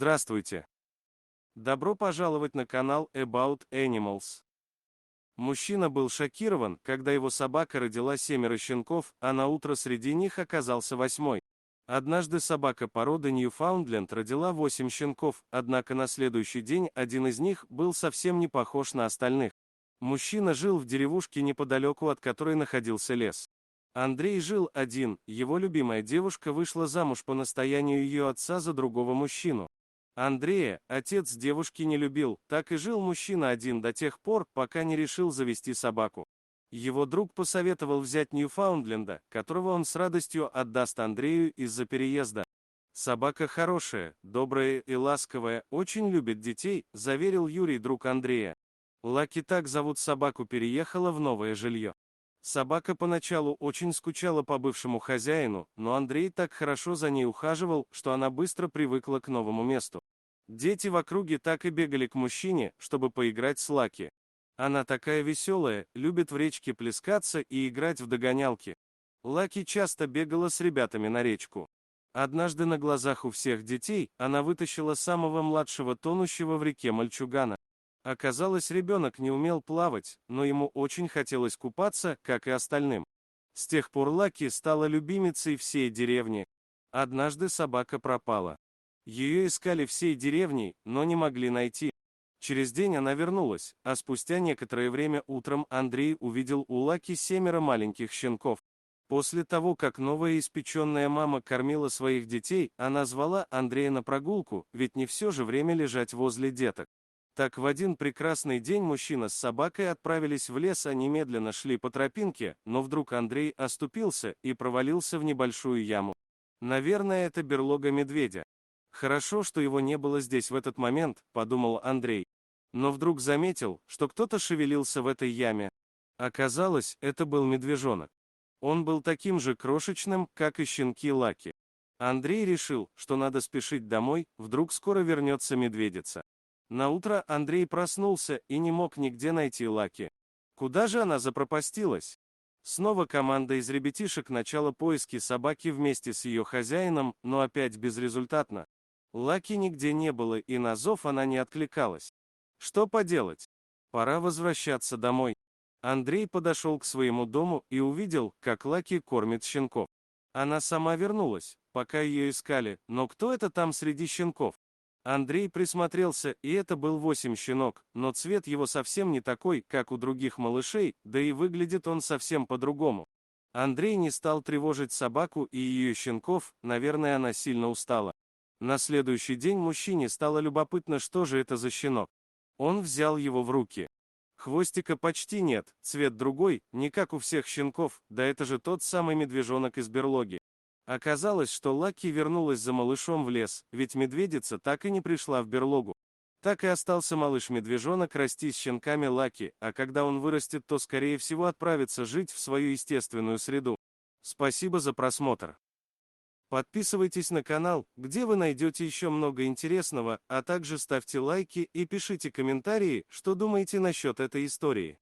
Здравствуйте! Добро пожаловать на канал About Animals. Мужчина был шокирован, когда его собака родила 7 щенков, а на утро среди них оказался 8-й. Однажды собака породы Ньюфаундленд родила 8 щенков, однако на следующий день один из них был совсем не похож на остальных. Мужчина жил в деревушке неподалеку, от которой находился лес. Андрей жил один, его любимая девушка вышла замуж по настоянию ее отца за другого мужчину. Андрея отец девушки не любил, так и жил мужчина один до тех пор, пока не решил завести собаку. Его друг посоветовал взять Ньюфаундленда, которого он с радостью отдаст Андрею из-за переезда. «Собака хорошая, добрая и ласковая, очень любит детей», — заверил Юрий, друг Андрея. Лаки, так зовут собаку, переехала в новое жилье. Собака поначалу очень скучала по бывшему хозяину, но Андрей так хорошо за ней ухаживал, что она быстро привыкла к новому месту. Дети в округе так и бегали к мужчине, чтобы поиграть с Лаки. Она такая веселая, любит в речке плескаться и играть в догонялки. Лаки часто бегала с ребятами на речку. Однажды на глазах у всех детей она вытащила самого младшего тонущего в реке мальчугана. Оказалось, ребенок не умел плавать, но ему очень хотелось купаться, как и остальным. С тех пор Лаки стала любимицей всей деревни. Однажды собака пропала. Ее искали всей деревней, но не могли найти. Через день она вернулась, а спустя некоторое время утром Андрей увидел у Лаки 7 маленьких щенков. После того, как новая испеченная мама кормила своих детей, она звала Андрея на прогулку, ведь не все же время лежать возле деток. Так в один прекрасный день мужчина с собакой отправились в лес, они медленно шли по тропинке, но вдруг Андрей оступился и провалился в небольшую яму. Наверное, это берлога медведя. Хорошо, что его не было здесь в этот момент, подумал Андрей. Но вдруг заметил, что кто-то шевелился в этой яме. Оказалось, это был медвежонок. Он был таким же крошечным, как и щенки Лаки. Андрей решил, что надо спешить домой, вдруг скоро вернется медведица. Наутро Андрей проснулся и не мог нигде найти Лаки. Куда же она запропастилась? Снова команда из ребятишек начала поиски собаки вместе с ее хозяином, но опять безрезультатно. Лаки нигде не было, и на зов она не откликалась. Что поделать? Пора возвращаться домой. Андрей подошел к своему дому и увидел, как Лаки кормит щенков. Она сама вернулась, пока ее искали, но кто это там среди щенков? Андрей присмотрелся, и это был 8 щенок, но цвет его совсем не такой, как у других малышей, да и выглядит он совсем по-другому. Андрей не стал тревожить собаку и ее щенков, наверное, она сильно устала. На следующий день мужчине стало любопытно, что же это за щенок. Он взял его в руки. Хвостика почти нет, цвет другой, не как у всех щенков, да это же тот самый медвежонок из берлоги. Оказалось, что Лаки вернулась за малышом в лес, ведь медведица так и не пришла в берлогу. Так и остался малыш-медвежонок расти с щенками Лаки, а когда он вырастет, то скорее всего отправится жить в свою естественную среду. Спасибо за просмотр. Подписывайтесь на канал, где вы найдете еще много интересного, а также ставьте лайки и пишите комментарии, что думаете насчет этой истории.